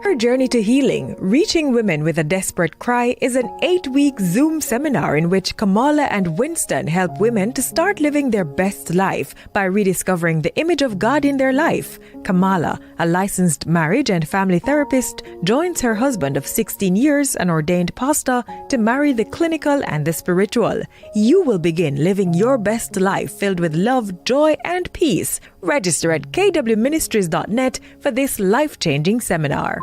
Her Journey to Healing, Reaching Women with a Desperate Cry is an 8-week Zoom seminar in which Kamala and Winston help women to start living their best life by rediscovering the image of God in their life. Kamala, a licensed marriage and family therapist, joins her husband of 16 years, an ordained pastor, to marry the clinical and the spiritual. You will begin living your best life filled with love, joy, and peace. Register at kwministries.net for this life-changing seminar.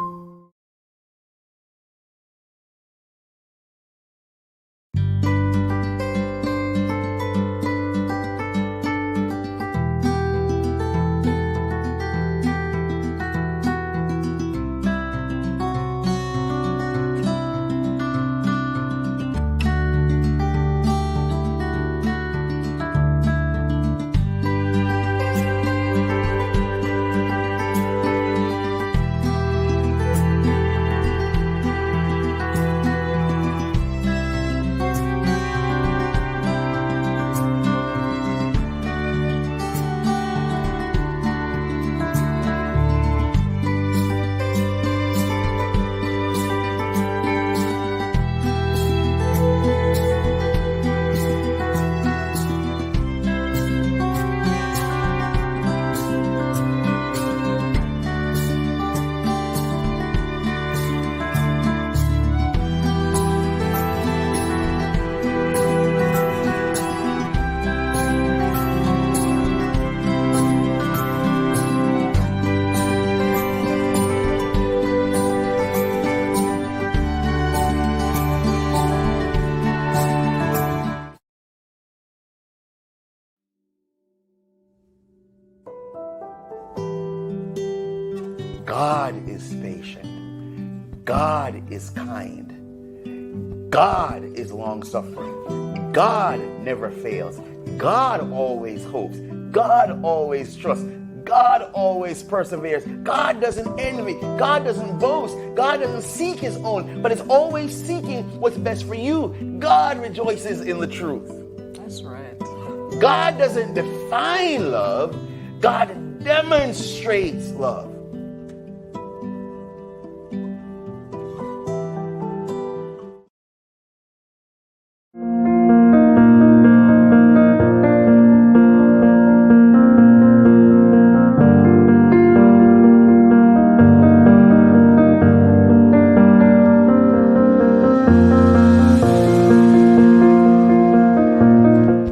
God is patient. God is kind. God is long-suffering. God never fails. God always hopes. God always trusts. God always perseveres. God doesn't envy. God doesn't boast. God doesn't seek his own, but is always seeking what's best for you. God rejoices in the truth. That's right. God doesn't define love. God demonstrates love.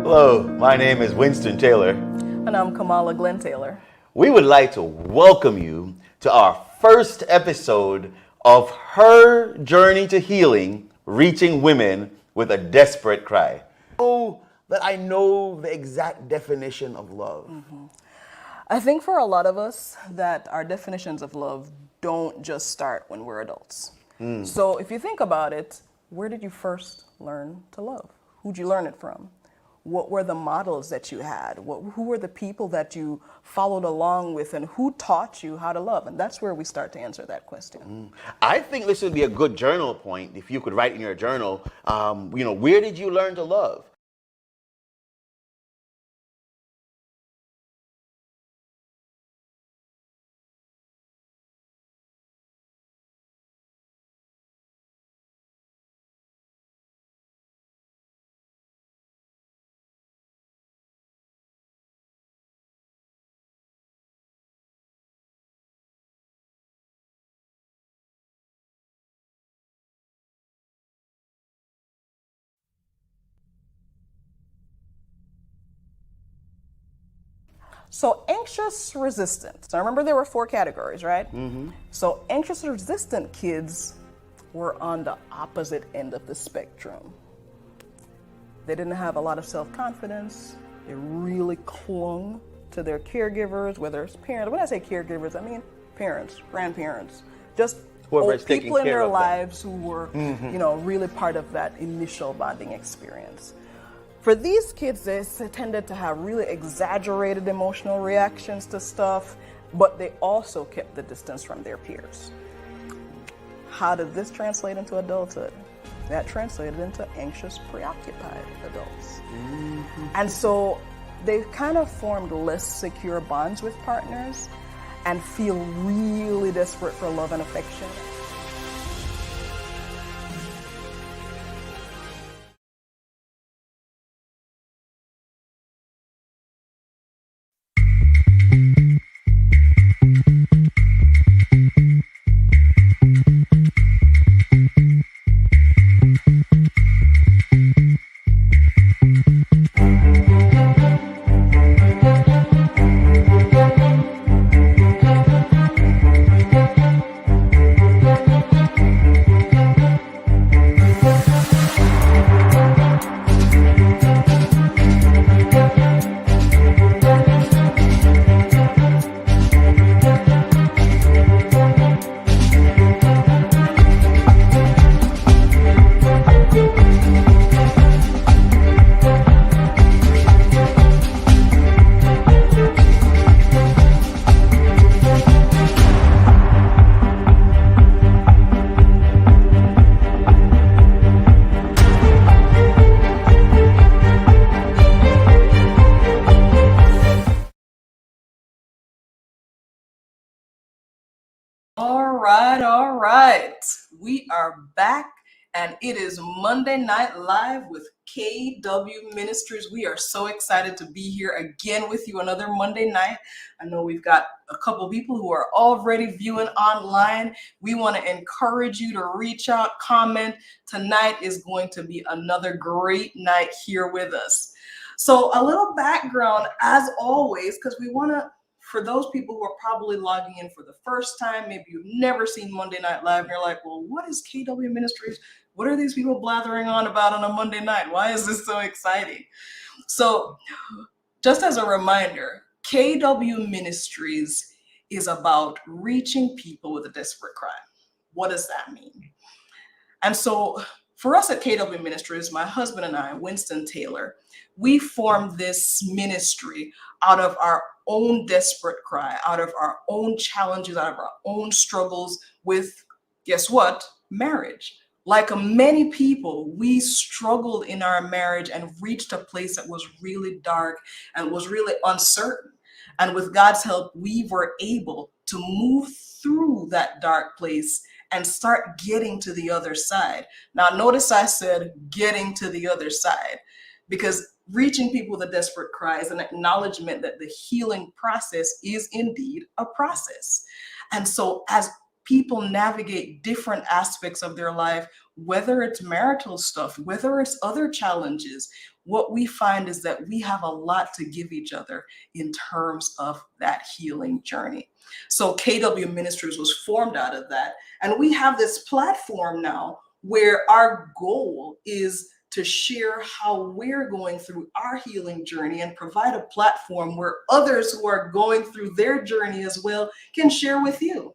Hello, my name is Winston Taylor. And I'm Kamala Glenn Taylor. We would like to welcome you to our first episode of Her Journey to Healing, Reaching Women with a Desperate Cry. Oh, that I know the exact definition of love. I think for a lot of us that our definitions of love don't just start when we're adults. So if you think about it, where did you first learn to love? Who'd you learn it from? What were the models that you had? Who were the people that you followed along with, and who taught you how to love? And that's where we start to answer that question. I think this would be a good journal point if you could write in your journal, where did you learn to love? So anxious resistant. So remember there were 4 categories, right? So anxious resistant kids were on the opposite end of the spectrum. They didn't have a lot of self-confidence. They really clung to their caregivers, whether it's parents. When I say caregivers, I mean parents, grandparents, just Whoever's old taking people in care their of them. lives who were, really part of that initial bonding experience. For these kids, they tended to have really exaggerated emotional reactions to stuff, but they also kept the distance from their peers. How did this translate into adulthood? That translated into anxious, preoccupied adults. And so they kind of formed less secure bonds with partners and feel really desperate for love and affection. All right. We are back, and it is Monday Night Live with KW Ministries. We are so excited to be here again with you another Monday night. I know we've got a couple people who are already viewing online. We want to encourage you to reach out, comment. Tonight is going to be another great night here with us. So a little background, as always, because we want to, for those people who are probably logging in for the first time, maybe you've never seen Monday Night Live, and you're like, well, what is KW Ministries? What are these people blathering on about on a Monday night? Why is this so exciting? So just as a reminder, KW Ministries is about reaching people with a desperate cry. What does that mean? And so for us at KW Ministries, my husband and I, Winston Taylor, we formed this ministry out of our own desperate cry, out of our own challenges, out of our own struggles with, guess what? Marriage. Like many people, we struggled in our marriage and reached a place that was really dark and was really uncertain. And with God's help, we were able to move through that dark place and start getting to the other side. Now, notice I said getting to the other side, because reaching people with a desperate cry is an acknowledgement that the healing process is indeed a process. And so as people navigate different aspects of their life, whether it's marital stuff, whether it's other challenges, what we find is that we have a lot to give each other in terms of that healing journey. So KW Ministries was formed out of that. And we have this platform now where our goal is to share how we're going through our healing journey and provide a platform where others who are going through their journey as well can share with you.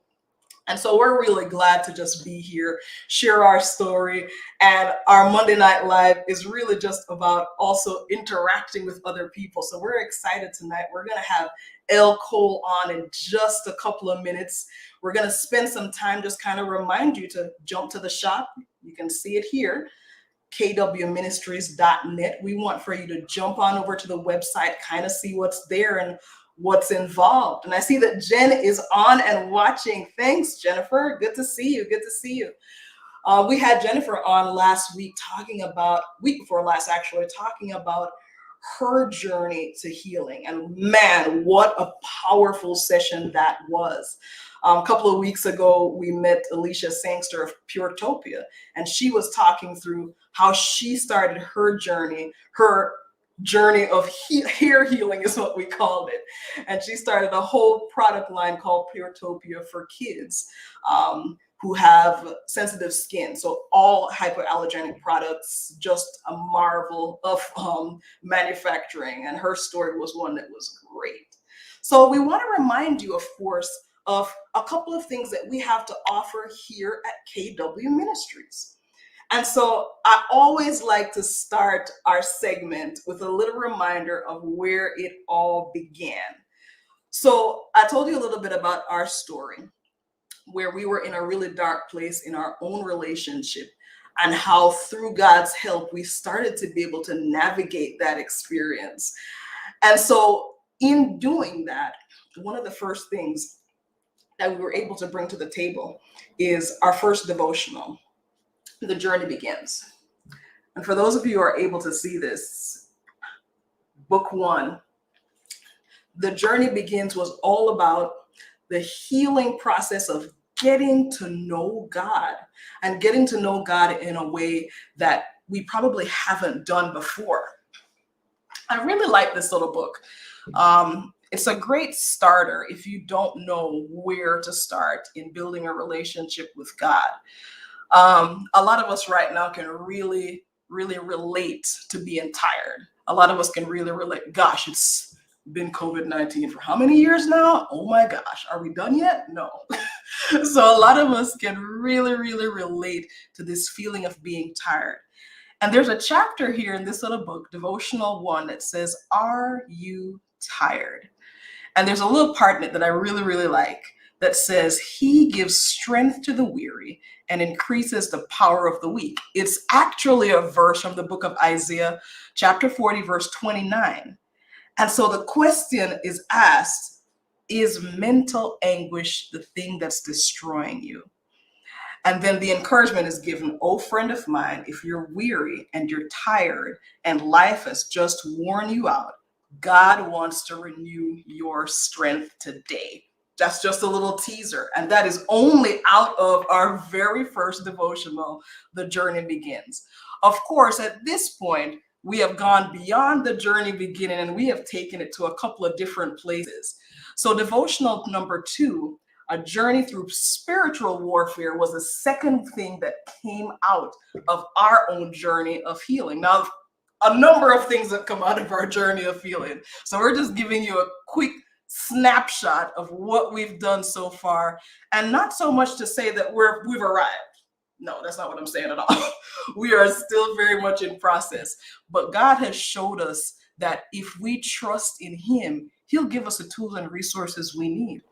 And so we're really glad to just be here, share our story. And our Monday Night Live is really just about also interacting with other people. So we're excited tonight. We're going to have Elle Cole on in just a couple of minutes. We're going to spend some time just kind of remind you to jump to the shop. You can see it here, kwministries.net. We want for you to jump on over to the website, kind of see what's there and what's involved. And I see that Jen is on and watching. Thanks, Jennifer. Good to see you. Good to see you. We had Jennifer on last week week before last actually, talking about her journey to healing. And man, what a powerful session that was. A couple of weeks ago, we met Alicia Sangster of Puretopia, and she was talking through how she started her journey, her journey of hair healing is what we called it. And she started a whole product line called Puretopia for kids who have sensitive skin. So all hypoallergenic products, just a marvel of manufacturing. And her story was one that was great. So we want to remind you, of course, of a couple of things that we have to offer here at KW Ministries. And so I always like to start our segment with a little reminder of where it all began. So I told you a little bit about our story, where we were in a really dark place in our own relationship, and how through God's help, we started to be able to navigate that experience. And so in doing that, one of the first things that we were able to bring to the table is our first devotional. The journey begins. And for those of you who are able to see this, book 1, The Journey Begins was all about the healing process of getting to know God, and getting to know God in a way that we probably haven't done before. I really like this little book. It's a great starter if you don't know where to start in building a relationship with God. A lot of us right now can really relate to being tired. A lot of us can really relate. Gosh, it's been COVID-19 for how many years now? Oh my gosh, are we done yet? No. So a lot of us can really relate to this feeling of being tired. And there's a chapter here in this little book, Devotional 1, that says, "Are you tired?" And there's a little part in it that I really like that says, "He gives strength to the weary and increases the power of the weak." It's actually a verse from the book of Isaiah, chapter 40, verse 29. And so the question is asked, is mental anguish the thing that's destroying you? And then the encouragement is given, "Oh, friend of mine, if you're weary and you're tired and life has just worn you out, God wants to renew your strength today." That's just a little teaser. And that is only out of our very first devotional, The Journey Begins. Of course, at this point, we have gone beyond the journey beginning, and we have taken it to a couple of different places. So devotional number 2, A Journey Through Spiritual Warfare, was the second thing that came out of our own journey of healing. Now, a number of things have come out of our journey of healing. So we're just giving you a quick snapshot of what we've done so far, and not so much to say that we've arrived. No, that's not what I'm saying at all. We are still very much in process, but God has showed us that if we trust in Him, He'll give us the tools and resources we need.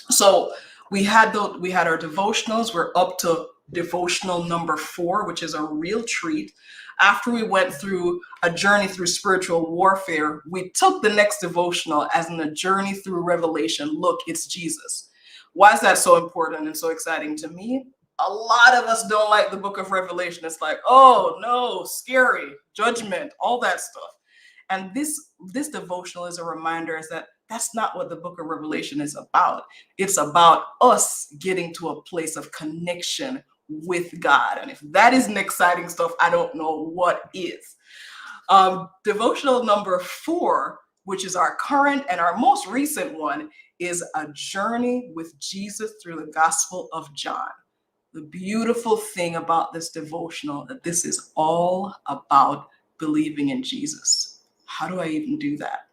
So we had our devotionals. We're up to devotional number 4, which is a real treat. After we went through A Journey Through Spiritual Warfare, we took the next devotional as in A Journey Through Revelation. Look, it's Jesus. Why is that so important and so exciting to me? A lot of us don't like the book of Revelation. It's like, oh no, scary, judgment, all that stuff. And this devotional is a reminder is that that's not what the book of Revelation is about. It's about us getting to a place of connection with God. And if that isn't exciting stuff, I don't know what is. Devotional number 4, which is our current and our most recent one, is A Journey with Jesus Through the Gospel of John. The beautiful thing about this devotional that this is all about believing in Jesus. How do I even do that?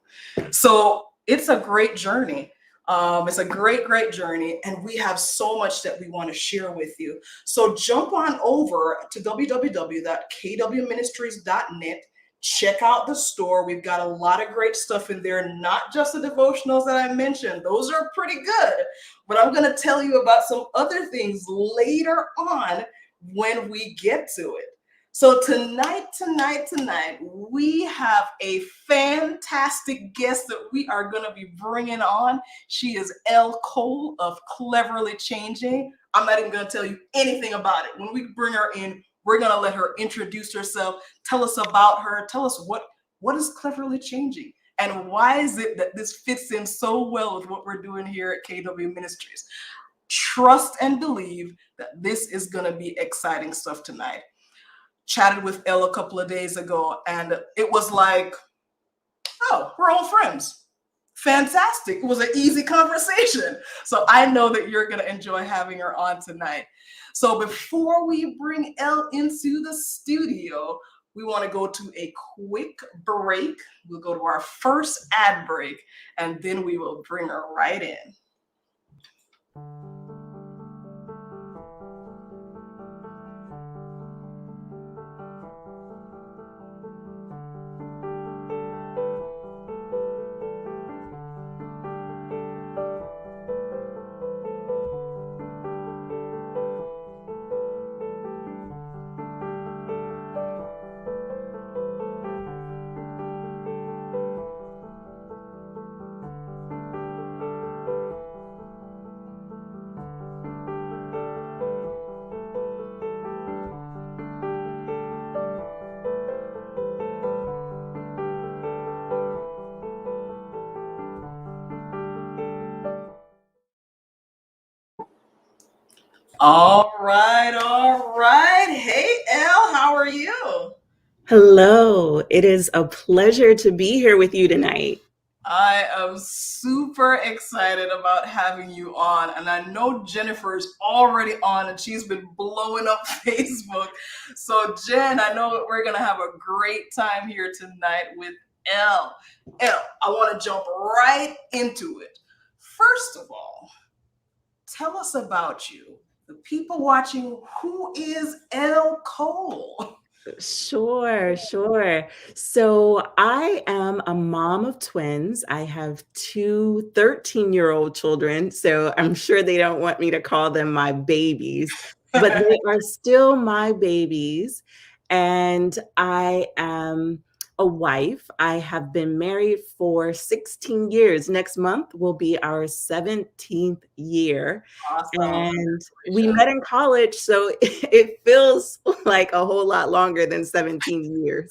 So it's a great journey. It's a great journey, and we have so much that we want to share with you. So jump on over to www.kwministries.net. Check out the store. We've got a lot of great stuff in there, not just the devotionals that I mentioned. Those are pretty good, but I'm going to tell you about some other things later on when we get to it. So tonight, we have a fantastic guest that we are going to be bringing on. She is Elle Cole of Cleverly Changing. I'm not even going to tell you anything about it. When we bring her in, we're going to let her introduce herself, tell us about her, tell us what is Cleverly Changing, and why is it that this fits in so well with what we're doing here at KW Ministries. Trust and believe that this is going to be exciting stuff tonight. chatted with Elle a couple of days ago, and it was like, oh, we're all friends. Fantastic. It was an easy conversation. So I know that you're going to enjoy having her on tonight. So before we bring Elle into the studio, we want to go to a quick break. We'll go to our first ad break, and then we will bring her right in. All right, all right. Hey, Elle, how are you? Hello, it is a pleasure to be here with you tonight. I am super excited about having you on, and I know Jennifer's already on, and she's been blowing up Facebook. So, Jen, I know that we're gonna have a great time here tonight with Elle. Elle, I want to jump right into it. First of all, tell us about you. The people watching, who is Elle Cole? Sure. So I am a mom of twins. I have two 13-year-old children, so I'm sure they don't want me to call them my babies, but they are still my babies. And I am a wife. I have been married for 16 years. Next month will be our 17th year. Awesome. And we met in college, so it feels like a whole lot longer than 17 years.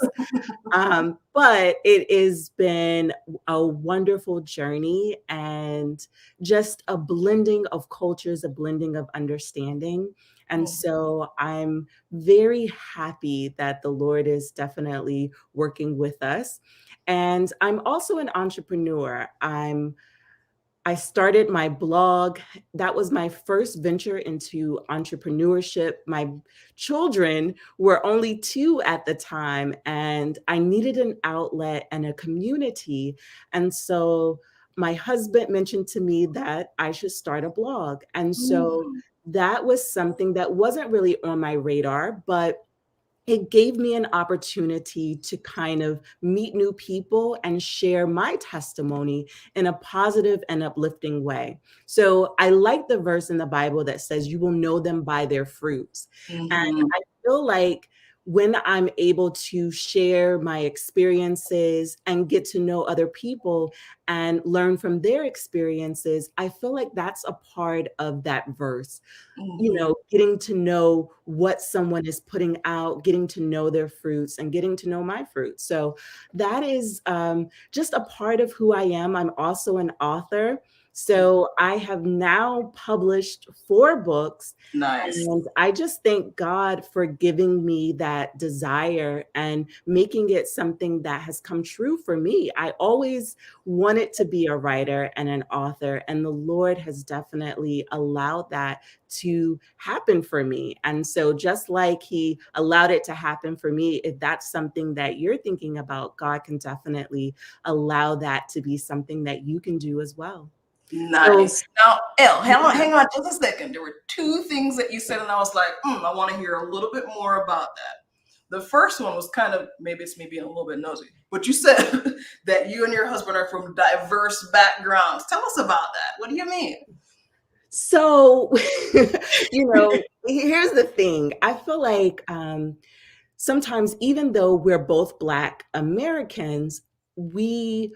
But it has been a wonderful journey and just a blending of cultures, a blending of understanding. And so I'm very happy that the Lord is definitely working with us. And I'm also an entrepreneur. I started my blog. That was my first venture into entrepreneurship. My children were only 2 at the time, and I needed an outlet and a community. And so my husband mentioned to me that I should start a blog. And so that was something that wasn't really on my radar, but it gave me an opportunity to kind of meet new people and share my testimony in a positive and uplifting way. So I like the verse in the Bible that says, "You will know them by their fruits." And I feel like when I'm able to share my experiences and get to know other people and learn from their experiences, I feel like that's a part of that verse. Getting to know what someone is putting out, getting to know their fruits, and getting to know my fruits. So that is just a part of who I am. I'm also an author. So I have now published 4 books. Nice. And I just thank God for giving me that desire and making it something that has come true for me. I always wanted to be a writer and an author, and the Lord has definitely allowed that to happen for me. And so just like he allowed it to happen for me, if that's something that you're thinking about, God can definitely allow that to be something that you can do as well. Nice. Now, Elle, hang on just a second. There were 2 things that you said, and I was like, I want to hear a little bit more about that. The first one was kind of, maybe it's me being a little bit nosy, but you said that you and your husband are from diverse backgrounds. Tell us about that. What do you mean? So, here's the thing. I feel like sometimes, even though we're both Black Americans, we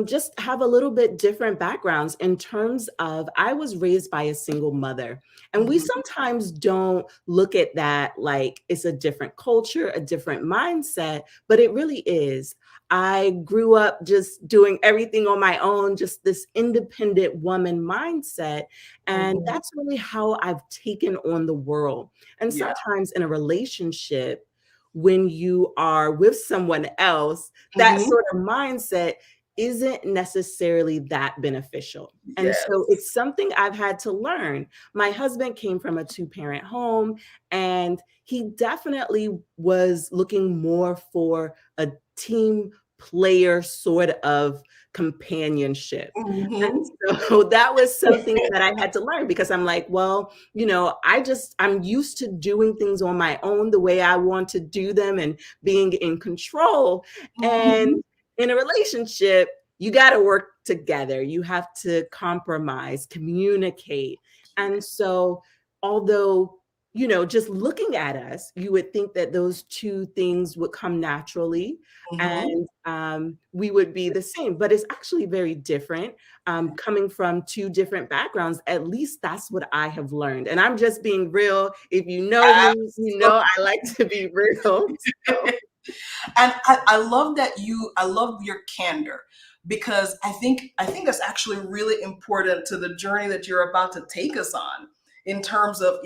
just have a little bit different backgrounds in terms of I was raised by a single mother. And we sometimes don't look at that like it's a different culture, a different mindset, but it really is. I grew up just doing everything on my own, just this independent woman mindset. And that's really how I've taken on the world. And sometimes in a relationship, when you are with someone else, that sort of mindset isn't necessarily that beneficial. And so Yes. it's something I've had to learn. My husband came from a two-parent home, and he definitely was looking more for a team player sort of companionship. Mm-hmm. And so that was something that I had to learn, because I'm like, well, I'm used to doing things on my own the way I want to do them and being in control. Mm-hmm. And in a relationship, you got to work together. You have to compromise, communicate. And so, although, just looking at us, you would think that those two things would come naturally, Mm-hmm. and we would be the same, but it's actually very different. Coming from two different backgrounds, at least that's what I have learned. And I'm just being real. If you know me, you know I like to be real. So. And I love that I love your candor, because I think that's actually really important to the journey that you're about to take us on, in terms of,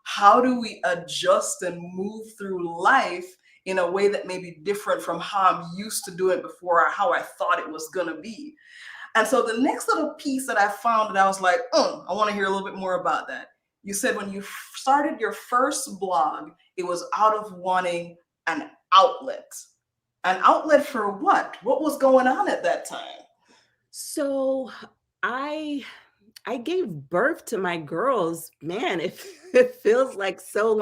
how do we adjust and move through life in a way that may be different from how I'm used to doing it before, or how I thought it was gonna be. And so the next little piece that I found, that I was like, I want to hear a little bit more about that. You said when you started your first blog, it was out of wanting an outlet. An outlet for what? What was going on at that time? So I gave birth to my girls. Man, it feels like so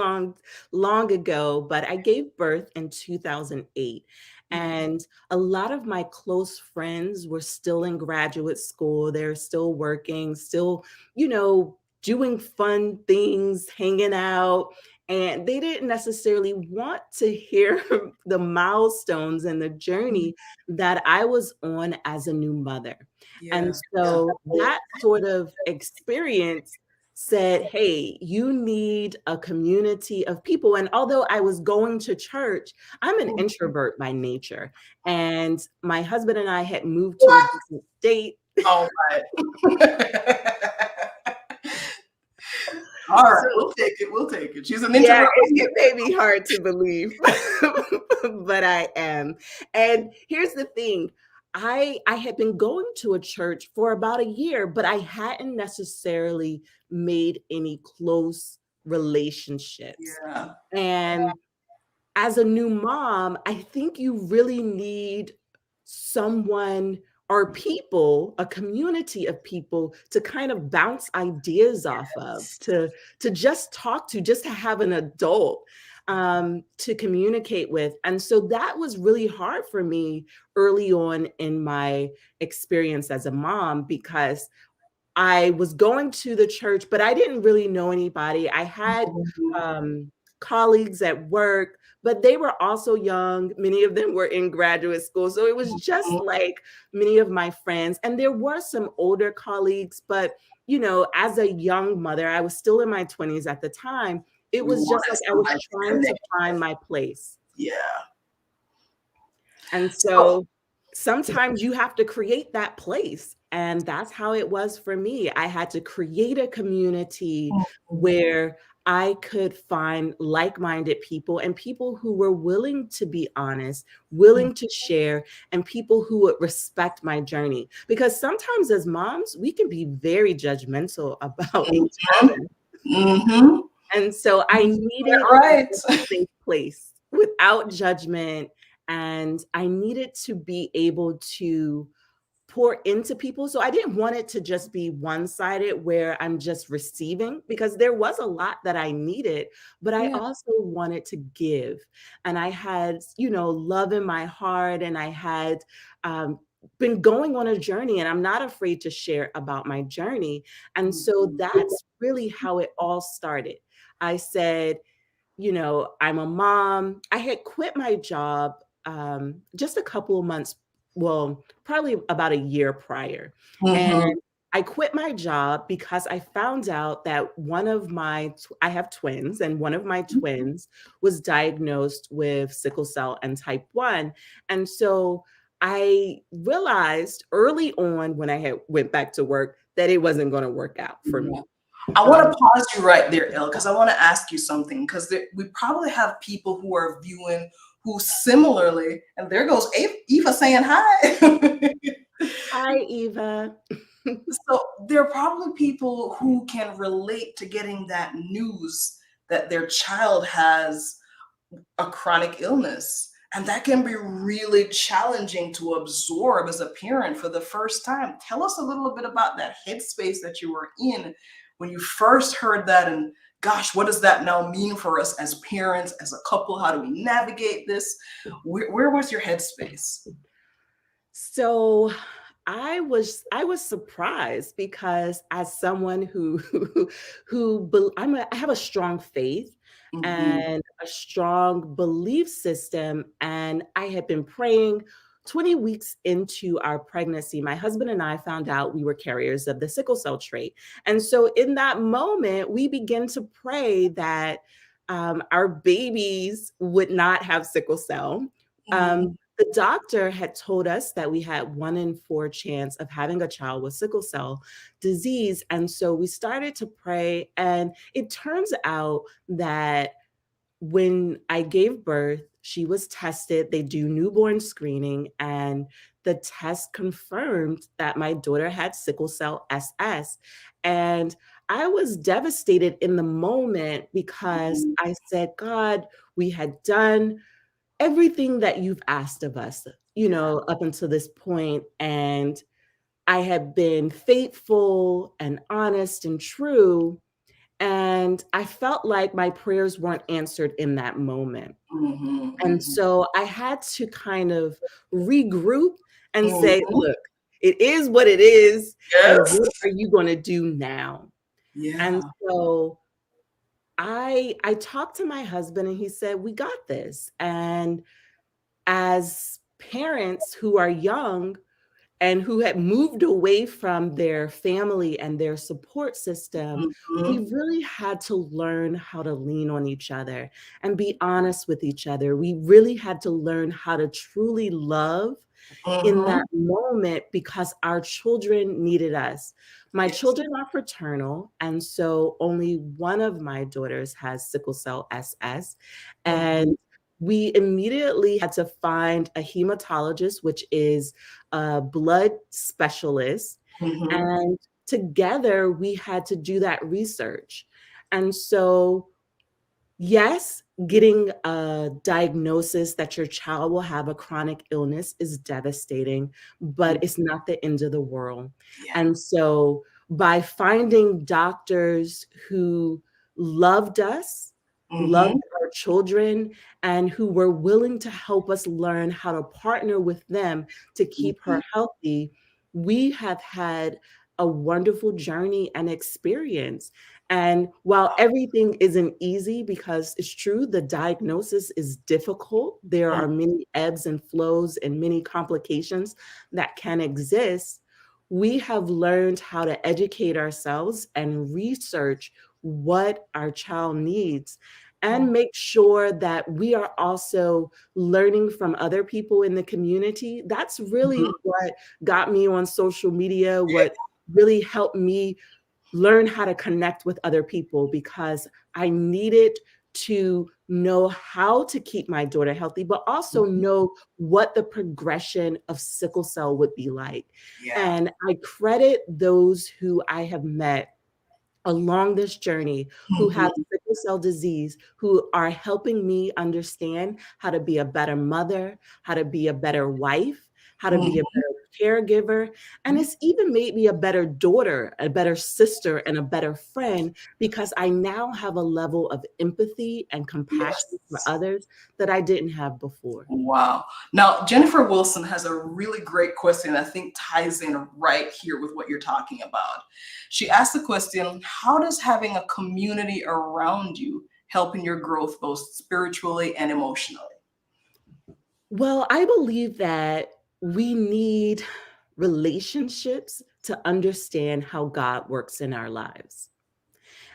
long ago, but I gave birth in 2008. And a lot of my close friends were still in graduate school. They're still working, still, doing fun things, hanging out. And they didn't necessarily want to hear the milestones and the journey that I was on as a new mother. And Yeah. so that sort of experience said, hey, you need a community of people. And although I was going to church, I'm an introvert by nature. And my husband and I had moved to a What? different state. All right. All right. So, We'll take it. We'll take it. She's an yeah, introvert. it may be hard to believe, but I am. And here's the thing. I had been going to a church for about a year, but I hadn't necessarily made any close relationships. Yeah. And as a new mom, I think you really need someone or people, a community of people to kind of bounce ideas off of, to just talk to, just to have an adult to communicate with. And so that was really hard for me early on in my experience as a mom, because I was going to the church, but I didn't really know anybody. I had colleagues at work, but they were also young. Many of them were in graduate school. So it was just like many of my friends. And there were some older colleagues, but as a young mother, I was still in my 20s at the time. It was just like I was trying to find my place. Yeah. And so sometimes you have to create that place. And that's how it was for me. I had to create a community where I could find like-minded people, and people who were willing to be honest, willing to share, and people who would respect my journey. Because sometimes as moms, we can be very judgmental about each other. Mm-hmm. And so I needed Right. a safe place without judgment. And I needed to be able to pour into people. So I didn't want it to just be one-sided where I'm just receiving, because there was a lot that I needed, but I also wanted to give. And I had, love in my heart, and I had been going on a journey, and I'm not afraid to share about my journey. And so that's really how it all started. I said, I'm a mom. I had quit my job just a couple of months, well, probably about a year prior. And I quit my job because I found out that I have twins, and one of my twins was diagnosed with sickle cell and type 1. And so I realized early on when I went back to work that it wasn't going to work out for me. I want to pause you right there, Il, because I want to ask you something. Because we probably have people who are viewing who similarly, and there goes Eva saying hi. Hi, Eva. So there are probably people who can relate to getting that news that their child has a chronic illness. And that can be really challenging to absorb as a parent for the first time. Tell us a little bit about that headspace that you were in when you first heard that. And gosh, what does that now mean for us as parents, as a couple? How do we navigate this? Where was your headspace? So I was surprised because as someone I have a strong faith Mhm. and a strong belief system, and I had been praying. 20 weeks into our pregnancy, my husband and I found out we were carriers of the sickle cell trait. And so in that moment, we began to pray that our babies would not have sickle cell. Mhm. The doctor had told us that we had 1 in 4 chance of having a child with sickle cell disease. And so we started to pray. And it turns out that when I gave birth, she was tested. They do newborn screening, and the test confirmed that my daughter had sickle cell SS. And I was devastated in the moment because Mhm. I said, God, we had done everything that you've asked of us, up until this point. And I have been faithful and honest and true. And I felt like my prayers weren't answered in that moment. Mhm. And Mhm. so I had to kind of regroup and say, Mhm. look, it is what it is. And Yes. what are you going to do now? And Yeah. so I talked to my husband and he said, we got this. And as parents who are young and who had moved away from their family and their support system, we Mhm. really had to learn how to lean on each other and be honest with each other. We really had to learn how to truly love in Mhm. that moment because our children needed us. My Yes. children are fraternal, and so only one of my daughters has sickle cell SS. Mhm. And we immediately had to find a hematologist, which is a blood specialist. Mhm. And together we had to do that research. And so yes, getting a diagnosis that your child will have a chronic illness is devastating, but it's not the end of the world. Yeah. And so, by finding doctors who loved us, loved Mhm. our children, and who were willing to help us learn how to partner with them to keep her Mhm. healthy, we have had a wonderful journey and experience. And while everything isn't easy, because it's true, the diagnosis is difficult, there Mhm. are many ebbs and flows and many complications that can exist. We have learned how to educate ourselves and research what our child needs and make sure that we are also learning from other people in the community. That's really Mhm. what got me on social media, Yeah. what really helped me learn how to connect with other people because I needed to know how to keep my daughter healthy, but also Mhm. know what the progression of sickle cell would be like. Yeah. And I credit those who I have met along this journey who have Mhm. sickle cell disease, who are helping me understand how to be a better mother, how to be a better wife, how to be a Mhm. better caregiver. And it's even made me a better daughter, a better sister, and a better friend because I now have a level of empathy and compassion for Yes. others that I didn't have before. Wow. Now, Jennifer Wilson has a really great question I think ties in right here with what you're talking about. She asked the question, how does having a community around you help in your growth, both spiritually and emotionally? Well, I believe that we need relationships to understand how God works in our lives.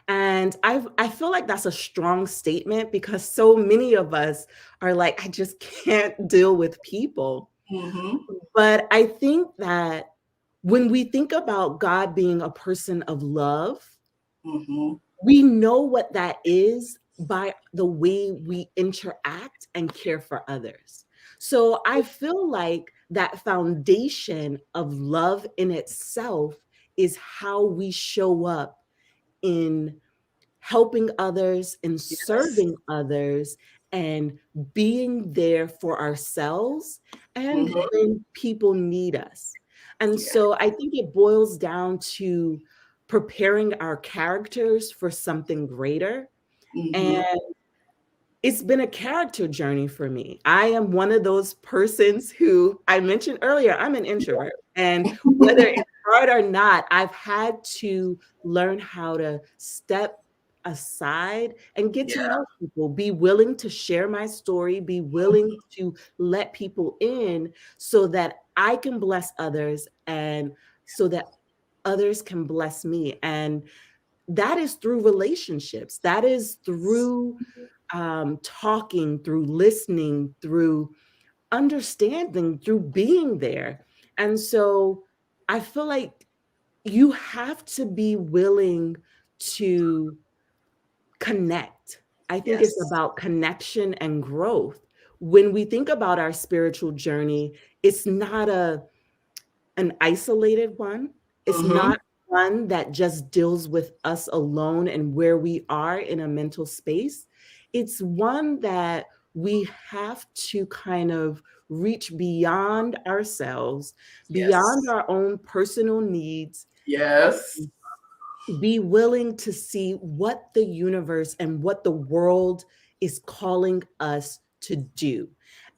And I feel like that's a strong statement because so many of us are like, I just can't deal with people. Mhm. But I think that when we think about God being a person of love, Mm-hmm. We know what that is by the way we interact and care for others. So I feel like that foundation of love in itself is how we show up in helping others, in Yes. serving others, and being there for ourselves and Mm-hmm. when people need us. And Yeah. so I think it boils down to preparing our characters for something greater. And Mm-hmm. it's been a character journey for me. I am one of those persons who I mentioned earlier, I'm an introvert. And whether it's hard or not, I've had to learn how to step aside and get to Yeah. know people, be willing to share my story, be willing to let people in so that I can bless others and so that others can bless me. And that is through relationships, that is through talking, through listening, through understanding, through being there. And so I feel like you have to be willing to connect. I think it's Yes. about connection and growth. When we think about our spiritual journey, it's not an isolated one. It's Mm-hmm. not one that just deals with us alone and where we are in a mental space. It's one that we have to kind of reach beyond ourselves, beyond Yes. our own personal needs, Yes. be willing to see what the universe and what the world is calling us to do.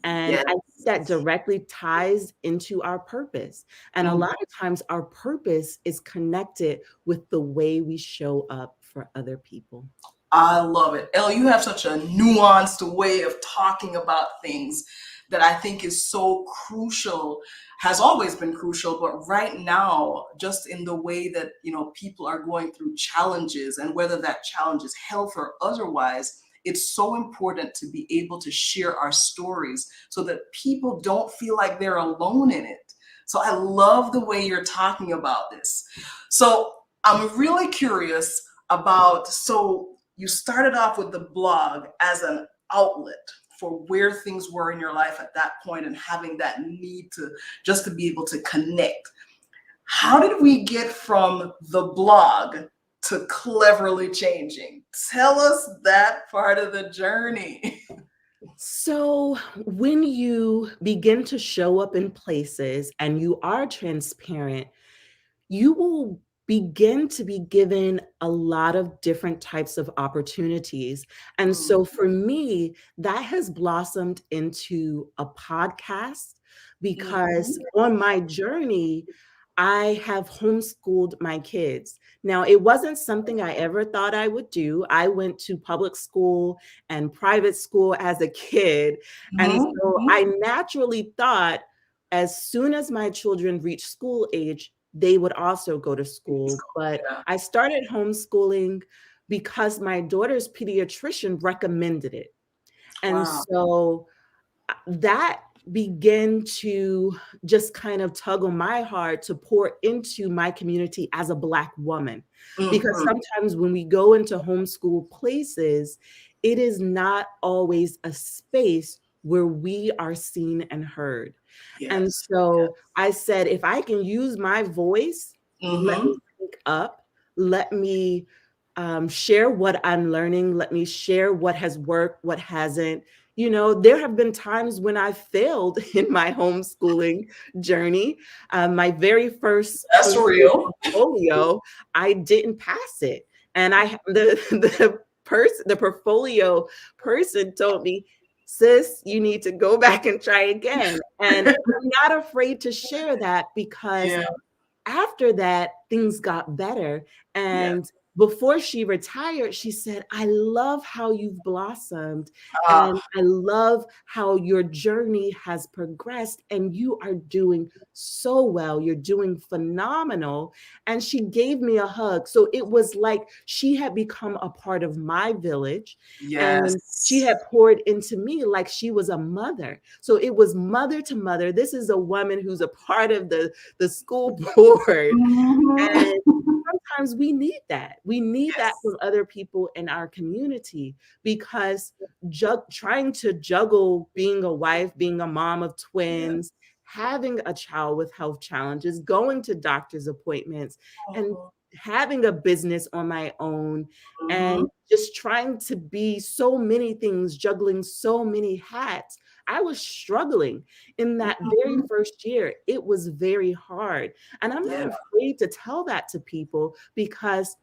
And Yes. I think that directly ties into our purpose. And a Mm. lot of times, our purpose is connected with the way we show up for other people. I love it. Elle, you have such a nuanced way of talking about things that I think is so crucial, has always been crucial, but right now, just in the way that, people are going through challenges and whether that challenge is health or otherwise, it's so important to be able to share our stories so that people don't feel like they're alone in it. So I love the way you're talking about this. So I'm really curious about, so you started off with the blog as an outlet for where things were in your life at that point and having that need to just to be able to connect. How did we get from the blog to cleverly changing? Tell us that part of the journey. So, when you begin to show up in places and you are transparent, you will begin to be given a lot of different types of opportunities. And so for me, that has blossomed into a podcast because Mhm. on my journey, I have homeschooled my kids. Now, it wasn't something I ever thought I would do. I went to public school and private school as a kid. And Mhm. so Mhm. I naturally thought as soon as my children reached school age, they would also go to school. But Yeah. I started homeschooling because my daughter's pediatrician recommended it. And Wow. so that began to just kind of tug on my heart to pour into my community as a Black woman. Because Mhm. sometimes when we go into homeschool places, it is not always a space where we are seen and heard. And Yes. so I said, if I can use my voice, let me Mhm. speak up, let me share what I'm learning, let me share what has worked, what hasn't. There have been times when I failed in my homeschooling journey. My very first That's homeschool real. portfolio, I didn't pass it. And the portfolio person told me, sis, you need to go back and try again. And I'm not afraid to share that because Yeah. after that, things got better. Yeah. And before she retired, she said, I love how you've blossomed. And Ah, I love how your journey has progressed. And you are doing so well. You're doing phenomenal. And she gave me a hug. So it was like she had become a part of my village. And she yes. had poured into me like she was a mother. So it was mother to mother. This is a woman who's a part of the school board. Mhm. And sometimes we need that. We need that Yes. from other people in our community, because trying to juggle being a wife, being a mom of twins, having a child with health challenges, going to doctor's appointments, and Mhm. having a business on my own, Mhm. and just trying to be so many things, juggling so many hats. I was struggling in that very Mhm. first year. It was very hard. And I'm not Yeah. afraid to tell that to people, because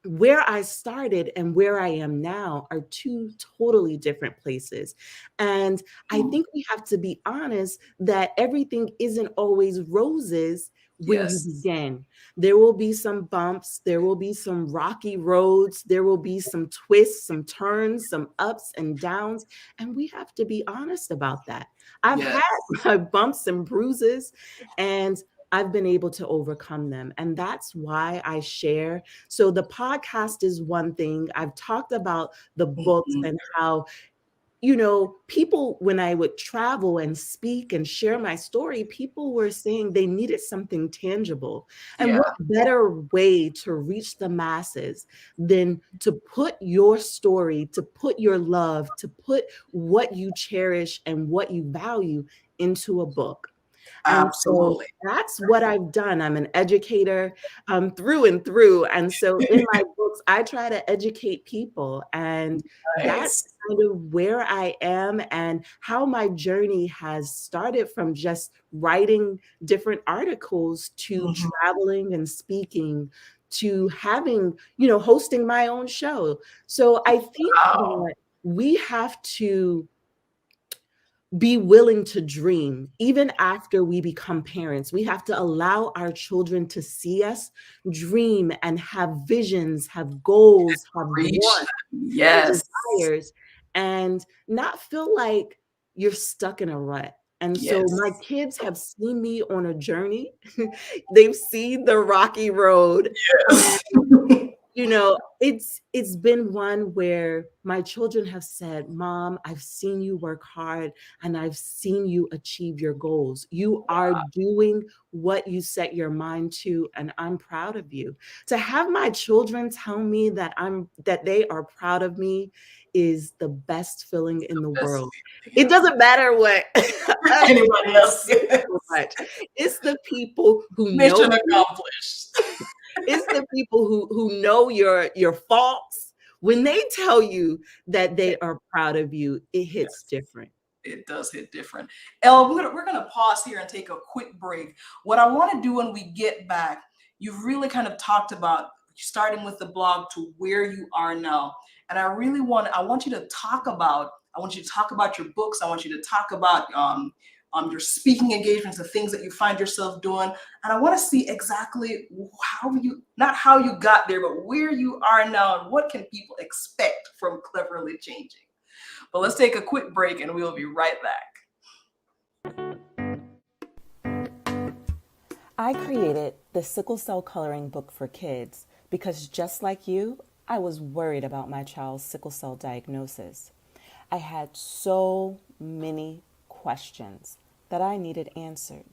where I started and where I am now are two totally different places. And I Mm. think we have to be honest that everything isn't always roses when you Yes. begin. There will be some bumps, there will be some rocky roads, there will be some twists, some turns, some ups and downs. And we have to be honest about that. I've had Yes. my bumps and bruises, and I've been able to overcome them. And that's why I share. So the podcast is one thing. I've talked about the books Mhm. and how, people, when I would travel and speak and share my story, people were saying they needed something tangible. And what Yeah. better way to reach the masses than to put your story, to put your love, to put what you cherish and what you value into a book? And so Absolutely. that's what I've done. I'm an educator, through and through. And so in my books, I try to educate people. And that's Nice. kind of where I am, and how my journey has started, from just writing different articles to Mhm. traveling and speaking to having, hosting my own show. So I think Wow. that we have to be willing to dream even after we become parents. We have to allow our children to see us dream and have visions, have goals, have Reach. wants and Yes. desires, and not feel like you're stuck in a rut. And so my Yes. kids have seen me on a journey. They've seen the rocky road. Yes. It's been one where my children have said, "Mom, I've seen you work hard and I've seen you achieve your goals. You are doing what you set your mind to, and I'm proud of you." To have my children tell me that they are proud of me is the best feeling in the Best world. feeling, It yeah. doesn't matter what other Anybody else people says. so much. It's the people who know Mission you. accomplished. It's the people who know your faults. When they tell you that they are proud of you, it hits Yes. different. It does hit different. Elle, we're gonna pause here and take a quick break. What I want to do when we get back, you've really kind of talked about starting with the blog to where you are now. And I want you to talk about, your books. I want you to talk about your speaking engagements, the things that you find yourself doing. And I want to see exactly not how you got there, but where you are now and what can people expect from Cleverly Changing. But let's take a quick break and we'll be right back. I created the Sickle Cell Coloring Book for Kids because, just like you, I was worried about my child's sickle cell diagnosis. I had so many questions that I needed answered.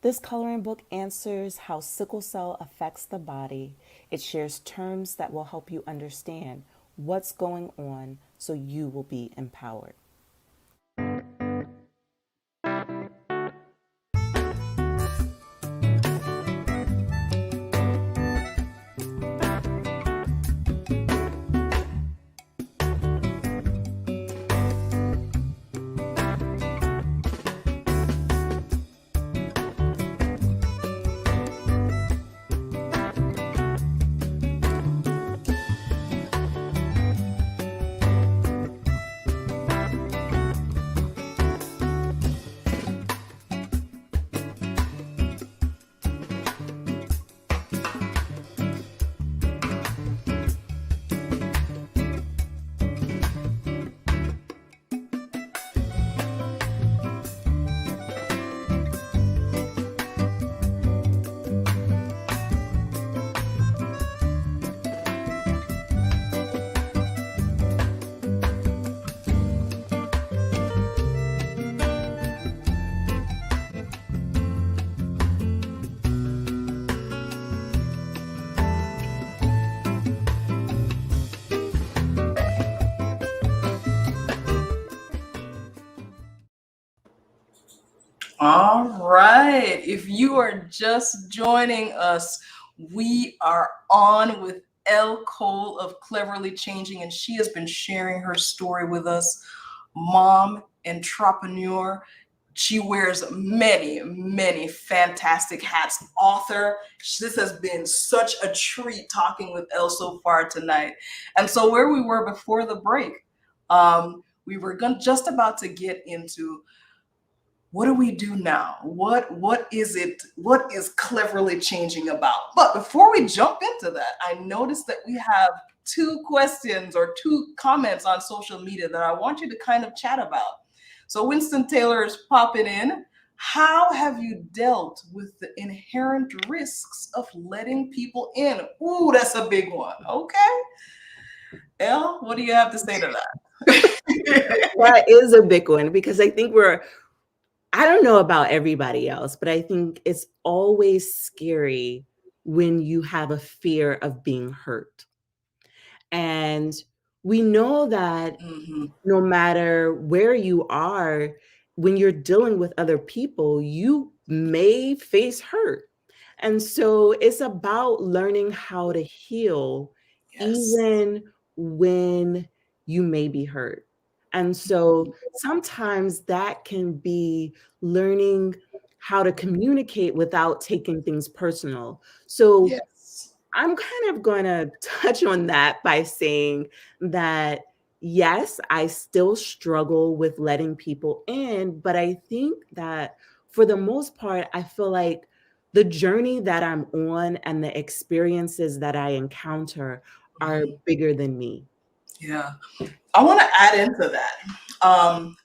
This coloring book answers how sickle cell affects the body. It shares terms that will help you understand what's going on so you will be empowered. All right. If you are just joining us, we are on with Elle Cole of Cleverly Changing, and she has been sharing her story with us. Mom, entrepreneur. She wears many, many fantastic hats. Author. This has been such a treat talking with Elle so far tonight. And so, where we were before the break, we were just about to get into what do we do now? What is it? What is Cleverly Changing about? But before we jump into that, I noticed that we have 2 questions or 2 comments on social media that I want you to kind of chat about. So Winston Taylor is popping in. How have you dealt with the inherent risks of letting people in? Ooh, that's a big one. Okay. Elle, what do you have to say to that? That is a big one because I think I don't know about everybody else, but I think it's always scary when you have a fear of being hurt. And we know that Mhm. no matter where you are, when you're dealing with other people, you may face hurt. And so it's about learning how to heal Yes. even when you may be hurt. And so sometimes that can be learning how to communicate without taking things personal. So Yes. I'm kind of going to touch on that by saying that, yes, I still struggle with letting people in, but I think that for the most part, I feel like the journey that I'm on and the experiences that I encounter are Mhm. bigger than me. Yeah. I want to add into that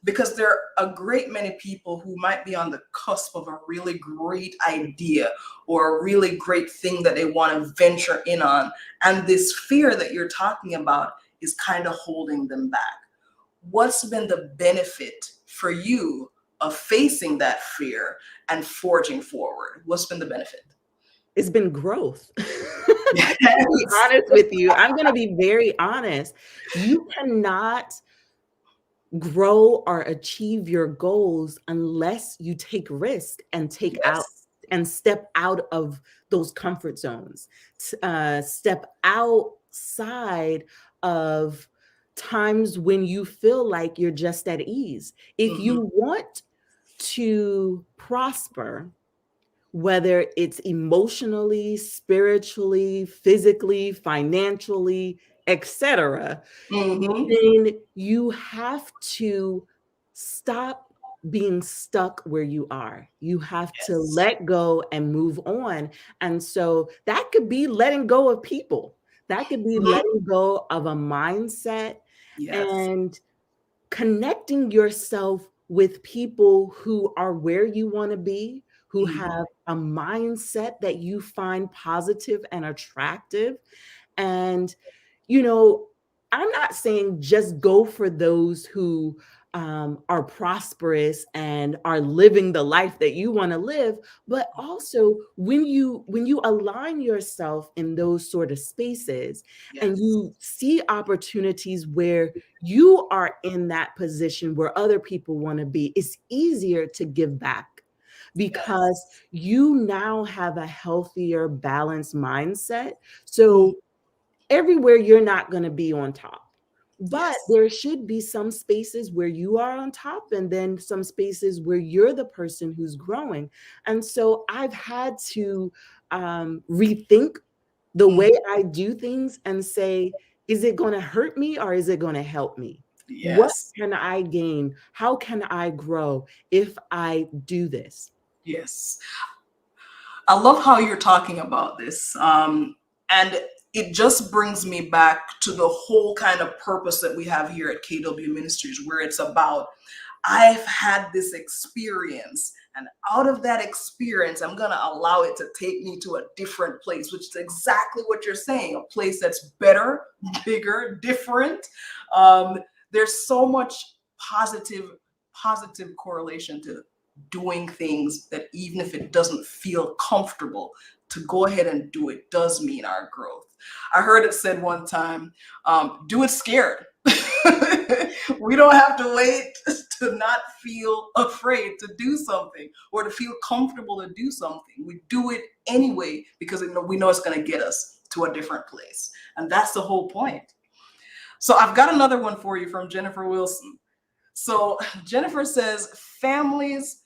because there are a great many people who might be on the cusp of a really great idea or a really great thing that they want to venture in on. And this fear that you're talking about is kind of holding them back. What's been the benefit for you of facing that fear and forging forward? What's been the benefit? It's been growth. Yes. To be honest with you, I'm going to be very honest. You cannot grow or achieve your goals unless you take risk and take out Yes. and step out of those comfort zones, step outside of times when you feel like you're just at ease. If Mhm. you want to prosper, whether it's emotionally, spiritually, physically, financially, etc., Mhm. then you have to stop being stuck where you are. You have to Yes. let go and move on. And so that could be letting go of people, that could be Mhm. letting go of a mindset Yes. and connecting yourself with people who are where you want to be, who Mhm. have a mindset that you find positive and attractive. And, you know, I'm not saying just go for those who are prosperous and are living the life that you want to live, but also when you align yourself in those sort of spaces and Yes. you see opportunities where you are in that position where other people want to be, it's easier to give back because Yes. you now have a healthier, balanced mindset. Mm. So everywhere you're not going to be on top. But Yes. there should be some spaces where you are on top and then some spaces where you're the person who's growing. And so I've had to rethink the way Mhm. I do things and say, is it going to hurt me or is it going to help me? What Yes. can I gain? How can I grow if I do this? Yes. I love how you're talking about this. And it just brings me back to the whole kind of purpose that we have here at KW Ministries, where it's about I've had this experience, and out of that experience, I'm going to allow it to take me to a different place, which is exactly what you're saying, a place that's better, bigger, different. Um, there's so much positive, positive correlation to doing things that even if it doesn't feel comfortable, to go ahead and do it does mean our growth. I heard it said one time, do it scared. We don't have to wait to not feel afraid to do something or to feel comfortable to do something. We do it anyway because we know it's going to get us to a different place. And that's the whole point. So I've got another one for you from Jennifer Wilson. So Jennifer says, families,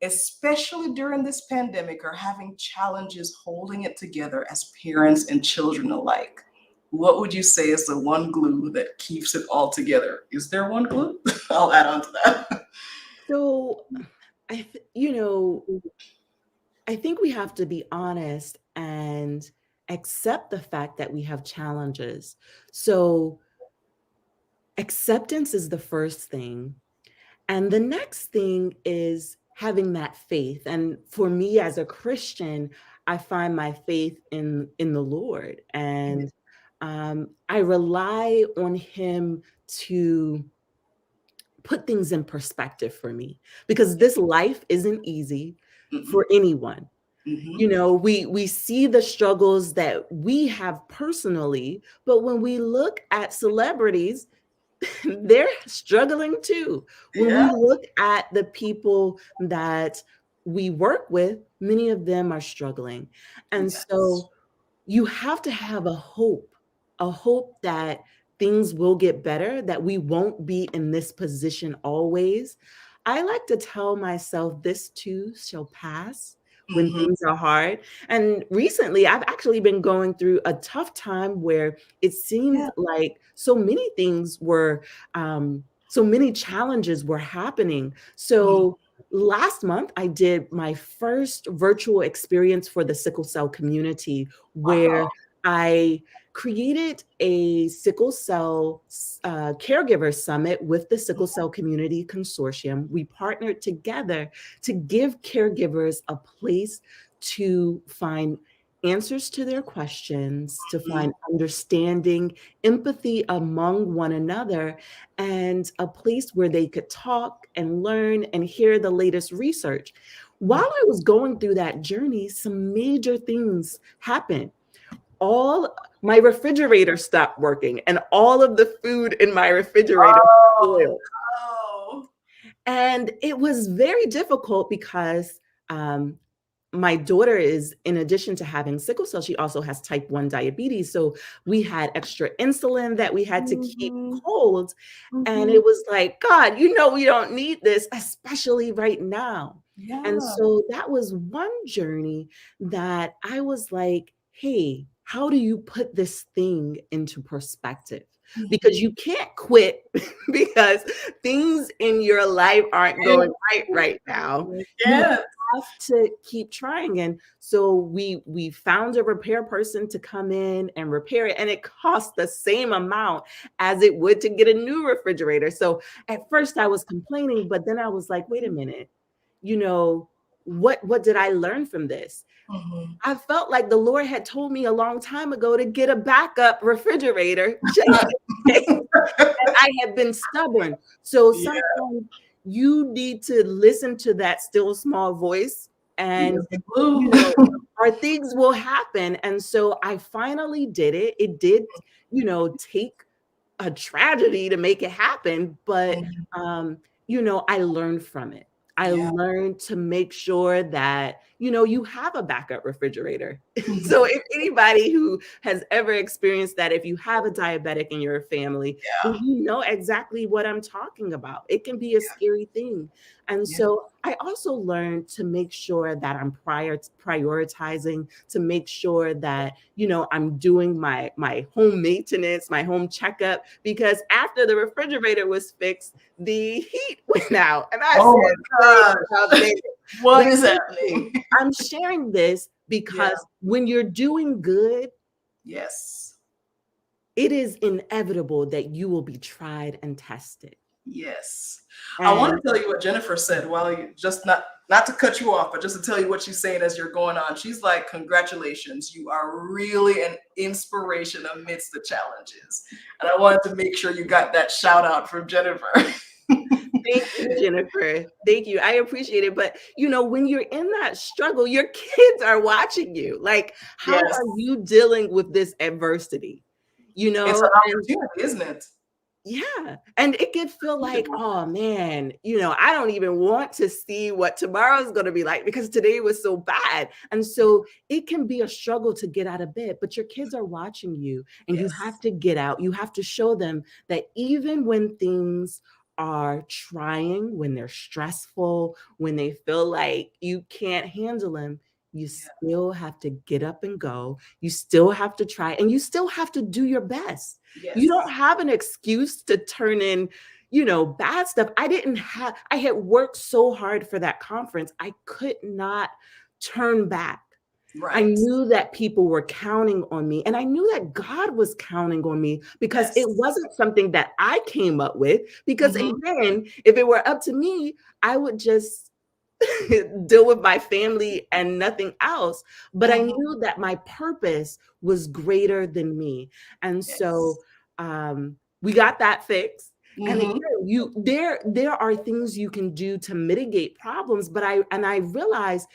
especially during this pandemic, are having challenges holding it together as parents and children alike. What would you say is the one glue that keeps it all together? Is there one glue? I'll add on to that. So, I think we have to be honest and accept the fact that we have challenges. So, acceptance is the first thing. And the next thing is having that faith. And for me as a Christian, I find my faith in the Lord. And I rely on him to put things in perspective for me, because this life isn't easy for anyone. We see the struggles that we have personally, but when we look at celebrities, they're struggling too. When we look at the people that we work with, many of them are struggling. And so you have to have a hope that things will get better, that we won't be in this position always. I like to tell myself this too shall pass when things are hard. And recently, I've actually been going through a tough time where it seemed like so many things were, so many challenges were happening. So last month, I did my first virtual experience for the sickle cell community, where I created a sickle cell caregiver summit with the Sickle Cell Community Consortium. We partnered together to give caregivers a place to find answers to their questions, to find understanding, empathy among one another, and a place where they could talk and learn and hear the latest research. While I was going through that journey, some major things happened. All my refrigerator stopped working, and all of the food in my refrigerator spoiled. And it was very difficult because my daughter is, in addition to having sickle cell, she also has type 1 diabetes. So we had extra insulin that we had to keep cold. And it was like, God, we don't need this, especially right now. And so that was one journey that I was like, hey, how do you put this thing into perspective? Because you can't quit because things in your life aren't going right now. You have to keep trying. And so we found a repair person to come in and repair it, and it cost the same amount as it would to get a new refrigerator. So at first I was complaining, but then I was like, wait a minute, what did I learn from this? I felt like the Lord had told me a long time ago to get a backup refrigerator. And I had been stubborn. So sometimes you need to listen to that still small voice, and our things will happen. And so I finally did it. It did, take a tragedy to make it happen, but I learned from it. I learned to make sure that, you have a backup refrigerator. So if anybody who has ever experienced that, if you have a diabetic in your family, you know exactly what I'm talking about. It can be a scary thing. And so I also learned to make sure that I'm prioritizing, to make sure that, I'm doing my home maintenance, my home checkup, because after the refrigerator was fixed, the heat went out. And I said, what is happening? I'm sharing this because when you're doing good, it is inevitable that you will be tried and tested. I want to tell you what Jennifer said while you just not to cut you off, but just to tell you what she's saying as you're going on. She's like, congratulations, you are really an inspiration amidst the challenges. And I wanted to make sure you got that shout out from Jennifer. Thank you, Jennifer. Thank you. I appreciate it. But, when you're in that struggle, your kids are watching you. Like, how are you dealing with this adversity? It's an opportunity, isn't it? Yeah. And it could feel like, oh man, I don't even want to see what tomorrow's going to be like because today was so bad. And so it can be a struggle to get out of bed, but your kids are watching you and you have Yes. to get out. You have to show them that even when things are trying, when they're stressful, when they feel like you can't handle them, you still have to get up and go. You still have to try and you still have to do your best. You Yes. don't have an excuse to turn in, bad stuff. I had worked so hard for that conference. I could not turn back. I Right. knew that people were counting on me and I knew that God was counting on me because it Yes. wasn't something that I came up with. Because Mhm. again, if it were up to me, I would just deal with my family and nothing else. But I Mhm. knew that my purpose was greater than me. And so Yes. we got that fixed. And Mhm. again, there are things you can do to mitigate problems, but I realized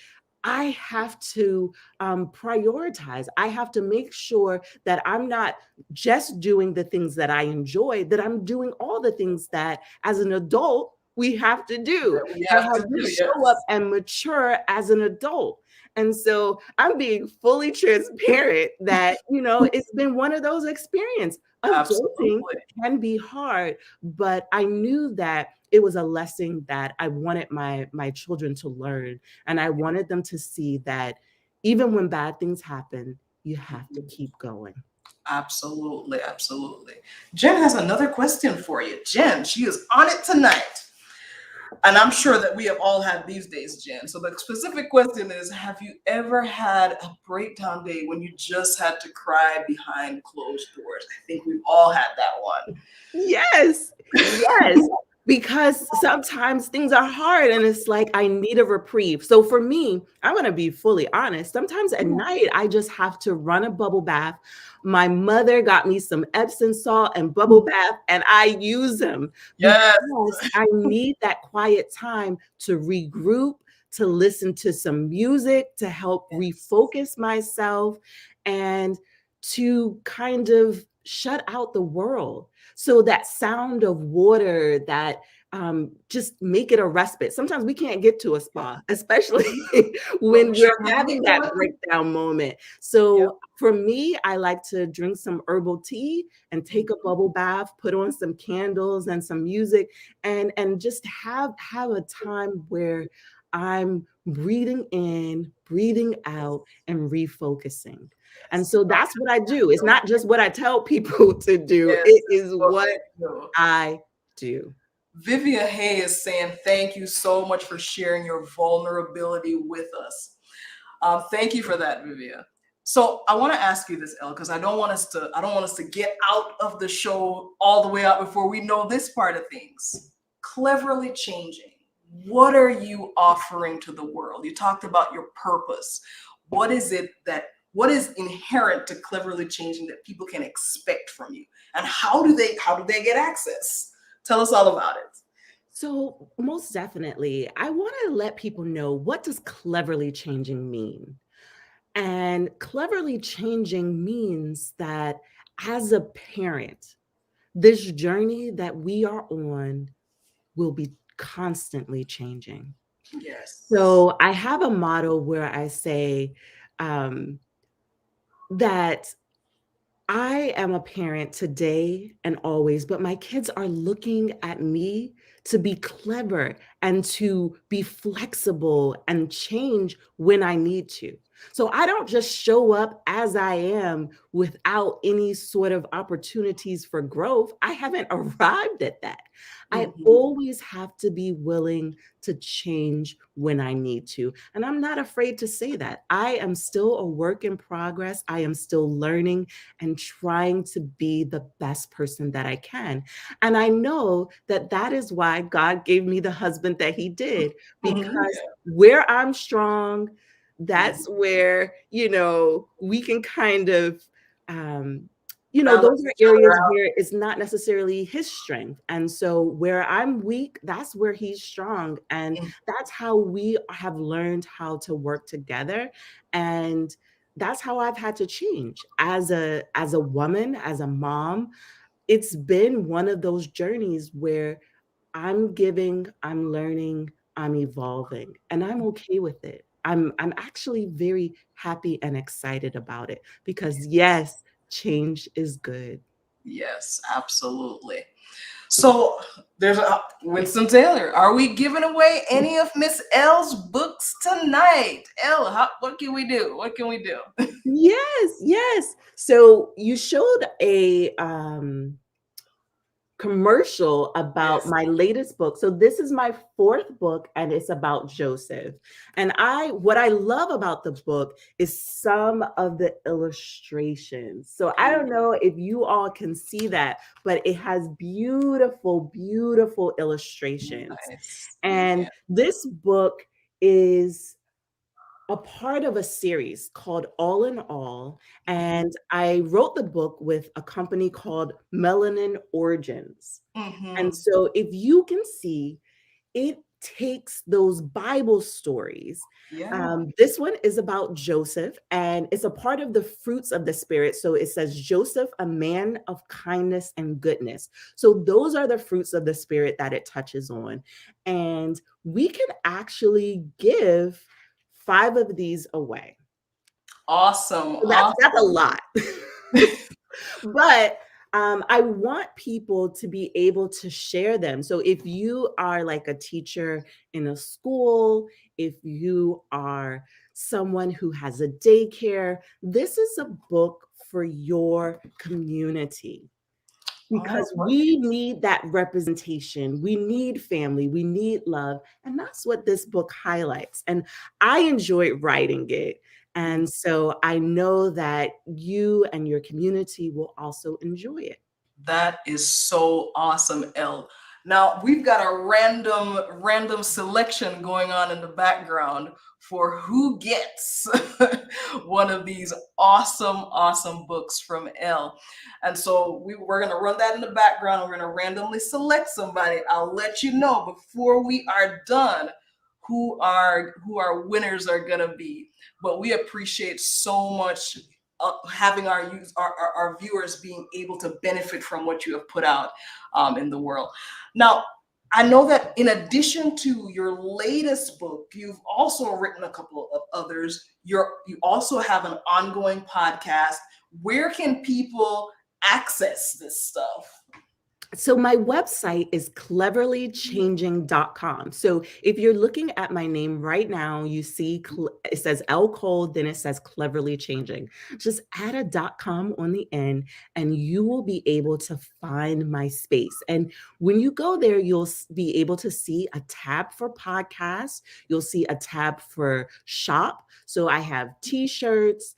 I have to prioritize. I have to make sure that I'm not just doing the things that I enjoy, that I'm doing all the things that as an adult we have to do. That we I have to have to do, show up yes. and mature as an adult. And so I'm being fully transparent that, it's been one of those experiences. Adulting Absolutely. can be hard, but I knew that it was a lesson that I wanted my children to learn. And I wanted them to see that even when bad things happen, you have to keep going. Absolutely. Absolutely. Jen has another question for you. Jen, she is on it tonight. And I'm sure that we have all had these days, Jen. So the specific question is, have you ever had a breakdown day when you just had to cry behind closed doors? I think we've all had that Yes, yes. Because sometimes things are hard and it's like I need a reprieve. So for me, I'm going to be fully honest. Sometimes at one. night, I just have to run a bubble bath. My mother got me some Epsom salt and bubble bath, and I use them Yes. because I need that quiet time to regroup, to listen to some music, to help refocus myself, and to kind of shut out the world. So that sound of water, that just make it a respite. Sometimes we can't get to a spa, especially But when we sure we're can having get that one. breakdown moment. Yep. So for me, I like to drink some herbal tea and take a bubble bath, put on some candles and some music, and just have a time where I'm breathing in, breathing out, and refocusing. And Yes. so that's what I do. It's not just what I tell people to do, Yes. it It's is what what we do. I do. Vivia Hay is saying, thank you so much for sharing your vulnerability with us. Thank you for that, Vivia. So I want to ask you this, Elle, because I don't want us to get out of the show all the way out before we know this part of things. Cleverly changing. What are you offering to the world? You talked about your purpose. What is inherent to cleverly changing that people can expect from you? And how do they get access? Tell us all about it. So most definitely, I want to let people know, what does cleverly changing mean? And cleverly changing means that as a parent, this journey that we are on will be constantly changing. Yes. So I have a motto where I say um, that I am a parent today and always, but my kids are looking at me to be clever and to be flexible and change when I need to. So I don't just show up as I am without any sort of opportunities for growth. I haven't arrived at that. I Mhm. always have to be willing to change when I need to. And I'm not afraid to say that. I am still a work in progress. I am still learning and trying to be the best person that I can. And I know that that is why God gave me the husband that he did, Mhm. because where I'm strong, Mhm. that's where, we can kind of, um, Balance those are each other areas out. where it's not necessarily his strength. And so where I'm weak, that's where he's strong. And Mm. that's how we have learned how to work together. And that's how I've had to change as a woman, as a mom. it's been one of those journeys where I'm giving, I'm learning, I'm evolving, and I'm okay with it. I'm actually very happy and excited about it because yes, change is good. Yes, absolutely. So there's Winston Taylor. Are we giving away any of Miss L's books tonight? L, what can we do? What can we do? Yes, yes. So you showed a commercial about Yes. my latest book. So this is my fourth book and it's about Joseph. And what I love about the book is some of the illustrations. So I don't know if you all can see that, but it has beautiful, beautiful illustrations. Nice. And Yeah. this book is a part of a series called All in All. And I wrote the book with a company called Melanin Origins. And Mm-hmm. so if you can see, it takes those Bible stories. Yeah. This one is about Joseph, and it's a part of the fruits of the Spirit. So it says, Joseph, a man of kindness and goodness. So those are the fruits of the Spirit that it touches on. And we can actually give 5 of these away. Awesome. So Awesome. that's a lot. But I want people to be able to share them. So if you are like a teacher in a school, if you are someone who has a daycare, this is a book for your community. Because Oh, we need that representation. We need family. We need love. And that's what this book highlights. And I enjoyed writing it. And so I know that you and your community will also enjoy it. that is so awesome, L. Now we've got a random selection going on in the background for who gets one of these awesome books from L. And so we're gonna run that in the background. We're gonna randomly select somebody. I'll let you know before we are done who our winners are gonna be. But we appreciate so much having our viewers being able to benefit from what you have put out in the world. Now, I know that in addition to your latest book, you've also written a couple of others. You also have an ongoing podcast. Where can people access this stuff? So my website is cleverlychanging.com. So if you're looking at my name right now, you see it says L Cole, then it says Cleverly Changing. Just add a .com on the end and you will be able to find my space. And when you go there, you'll be able to see a tab for podcasts. You'll see a tab for shop. So I have t-shirts,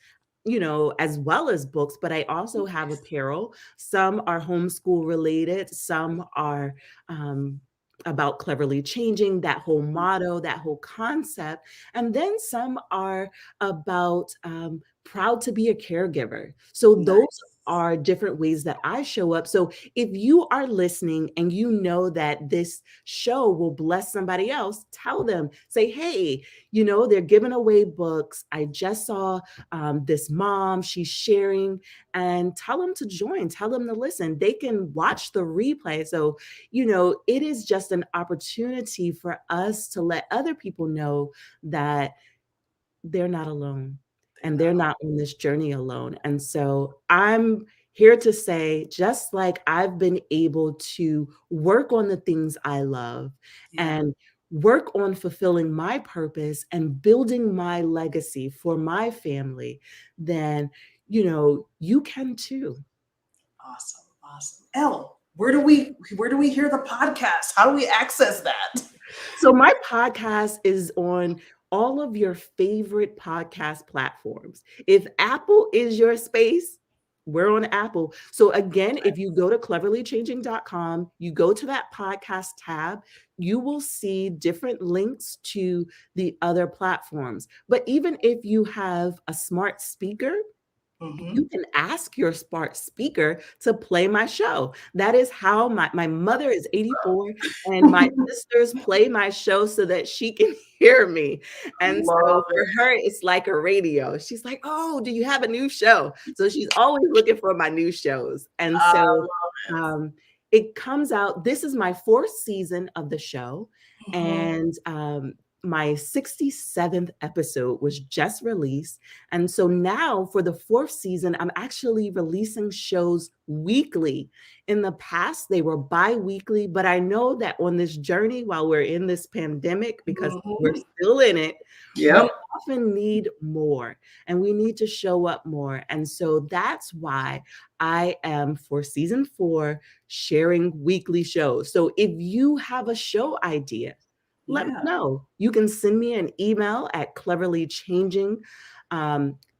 as well as books, but I also have apparel. Some are homeschool related, some are about cleverly changing, that whole motto, that whole concept. And then some are about proud to be a caregiver. So those are different ways that I show up. So if you are listening and you know that this show will bless somebody else, tell them, say, hey, they're giving away books. I just saw this mom, she's sharing, and tell them to join, tell them to listen. They can watch the replay. So, it is just an opportunity for us to let other people know that they're not alone and they're not on this journey alone. And so I'm here to say, just like I've been able to work on the things I love and work on fulfilling my purpose and building my legacy for my family, then, you can too. Awesome. Elle, where do we hear the podcast? How do we access that? So my podcast is on all of your favorite podcast platforms. If Apple is your space, we're on Apple. So again, if you go to cleverlychanging.com, you go to that podcast tab, you will see different links to the other platforms. But even if you have a smart speaker, you can ask your smart speaker to play my show. That is how my mother is 84 and my sisters play my show so that she can hear me. And so for her, it's like a radio. She's like, oh, do you have a new show? So she's always looking for my new shows. And so um, it comes out. This is my fourth season of the show, Mhm. and my 67th episode was just released. And so now for the fourth season, I'm actually releasing shows weekly. In the past, they were bi-weekly, but I know that on this journey, while we're in this pandemic, because we're Mhm. still in it, we Yep. often need more and we need to show up more. And so that's why I am, for season 4, sharing weekly shows. So if you have a show idea, let me Yeah. know. You can send me an email at cleverlychanging,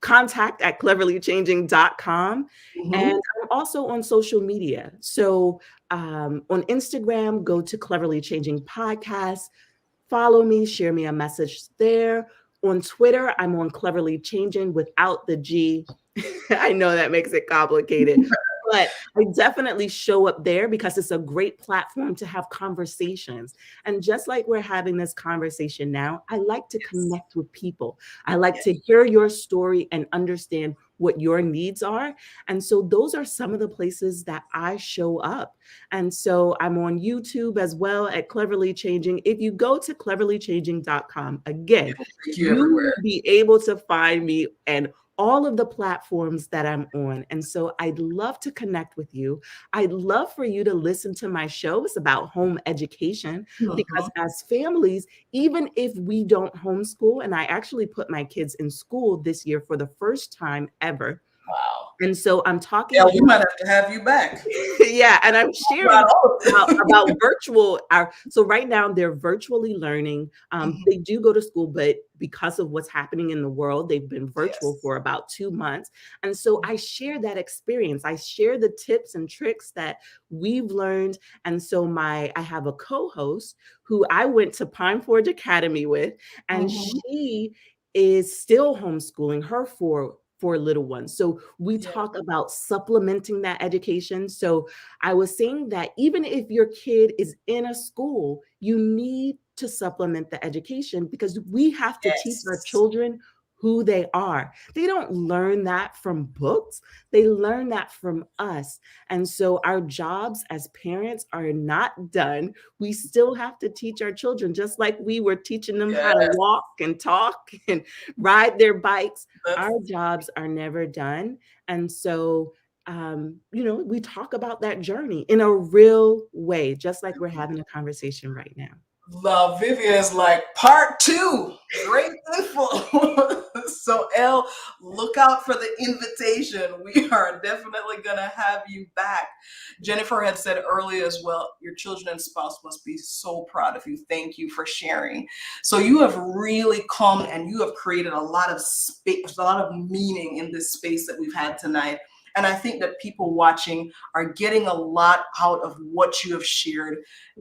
contact at cleverlychanging.com. And Mhm. I'm also on social media. So on Instagram, go to Cleverly Changing Podcast, follow me, share me a message there. On Twitter, I'm on Cleverly Changing without the G. I know that makes it complicated, but I definitely show up there because it's a great platform to have conversations. And just like we're having this conversation now, I like to Yes. connect with people. I like Yes. to hear your story and understand what your needs are. And so those are some of the places that I show up. And so I'm on YouTube as well at Cleverly Changing. If you go to cleverlychanging.com, again, Thank you you everywhere. will be able to find me and all of the platforms that I'm on. And so I'd love to connect with you. I'd love for you to listen to my show. It's about home education because Mhm. as families, even if we don't homeschool, and I actually put my kids in school this year for the first time ever. Wow. And so I'm talking Yeah, about we might have to have you back. yeah, and I'm Talk sharing about all of about it. virtual so right now they're virtually learning. Mhm. They do go to school, but because of what's happening in the world, they've been virtual Yes. for about 2 months. And so I share that experience. I share the tips and tricks that we've learned. And so I have a co-host who I went to Pine Forge Academy with, and Mhm. she is still homeschooling her four little ones. So we Yeah. talk about supplementing that education. So I was saying that even if your kid is in a school, you need to supplement the education because we have to teach our Yes. children who they are. They don't learn that from books, they learn that from us. And so our jobs as parents are not done. We still have to teach our children, just like we were teaching them how to Yes. walk and talk and ride their bikes. That's Our jobs are never done. And so we talk about that journey in a real way, just like we're having a conversation right now. love. Vivian is like part 2. Great info. So Elle, look out for the invitation. We are definitely gonna have you back. Jennifer had said earlier as well, your children and spouse must be so proud of you. Thank you for sharing. So you have really come and you have created a lot of space, a lot of meaning in this space that we've had tonight. And I think that people watching are getting a lot out of what you have shared.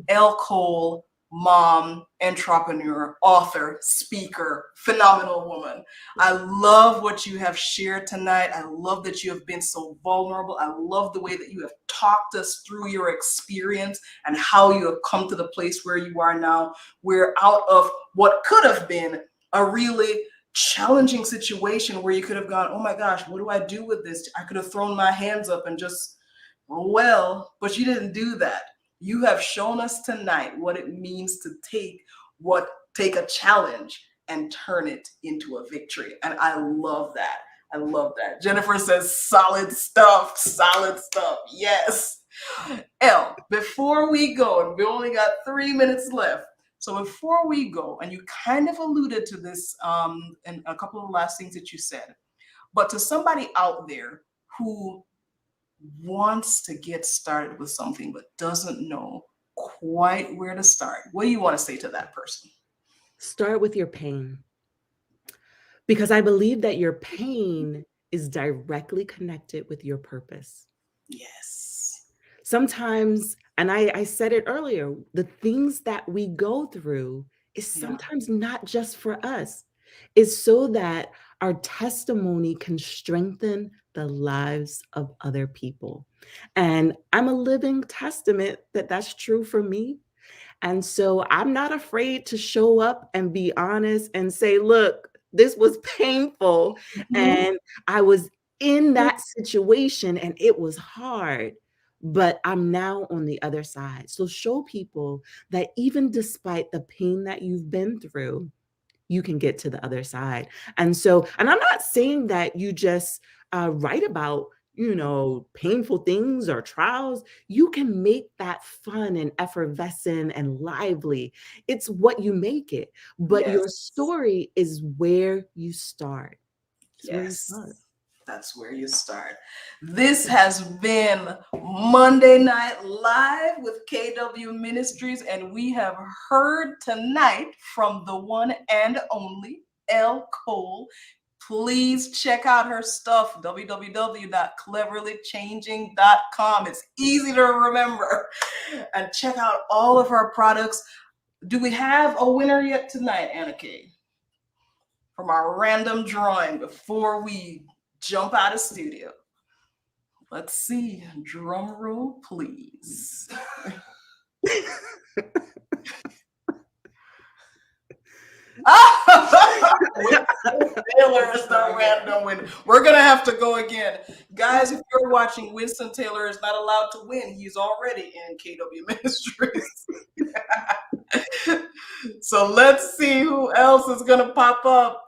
Elle Cole, mom, entrepreneur, author, speaker, phenomenal woman. I love what you have shared tonight. I love that you have been so vulnerable. I love the way that you have talked us through your experience and how you have come to the place where you are now. We're out of what could have been a really challenging situation where you could have gone, oh my gosh, what do I do with this? I could have thrown my hands up and just, oh well, but you didn't do that. You have shown us tonight what it means to take a challenge and turn it into a victory. And I love that. I love that. Jennifer says solid stuff, solid stuff. Yes. Elle, before we go, and we only got 3 minutes left. So before we go, and you kind of alluded to this and a couple of the last things that you said, but to somebody out there who wants to get started with something but doesn't know quite where to start, what do you want to say to that person? Start with your pain because I believe that your pain is directly connected with your purpose. Yes. Sometimes, and I said it earlier, the things that we go through is Yeah. sometimes not just for us. It's so that our testimony can strengthen the lives of other people. And I'm a living testament that that's true for me. And so I'm not afraid to show up and be honest and say, look, this was painful. Mhm. And I was in that situation and it was hard. but I'm now on the other side. So show people that even despite the pain that you've been through, you can get to the other side. And so, and I'm not saying that you just write about, painful things or trials. You can make that fun and effervescent and lively. It's what you make it. But your Yes. story is where you start. It's where you Yes. start. That's where you start. This has been Monday Night Live with KW Ministries, and we have heard tonight from the one and only Elle Cole. Please check out her stuff, www.cleverlychanging.com. It's easy to remember. And check out all of her products. Do we have a winner yet tonight, Anna Kay? From our random drawing before we jump out of studio. Let's see. Drum roll, please. Taylor is the random winner. We're gonna have to go again, guys. If you're watching, Winston Taylor is not allowed to win. He's already in KW Ministries. So let's see who else is gonna pop up.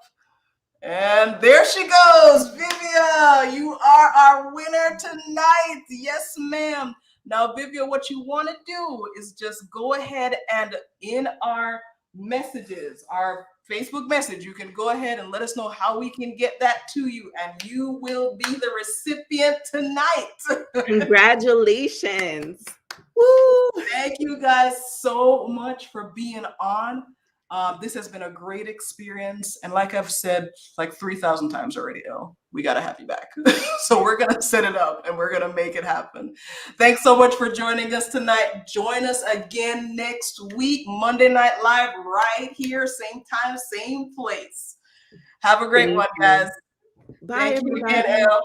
And there she goes, Vivia. You are our winner tonight. Yes, ma'am. Now, Vivia, what you want to do is just go ahead and in our messages, our Facebook message, you can go ahead and let us know how we can get that to you, and you will be the recipient tonight. Congratulations. Woo! Thank you guys so much for being on. This has been a great experience. And like I've said like 3,000 times already, Elle, we got to have you back. So we're going to set it up and we're going to make it happen. Thanks so much for joining us tonight. Join us again next week, Monday Night Live, right here, same time, same place. Have a great one, guys. Bye, Thank you everybody. again, Elle.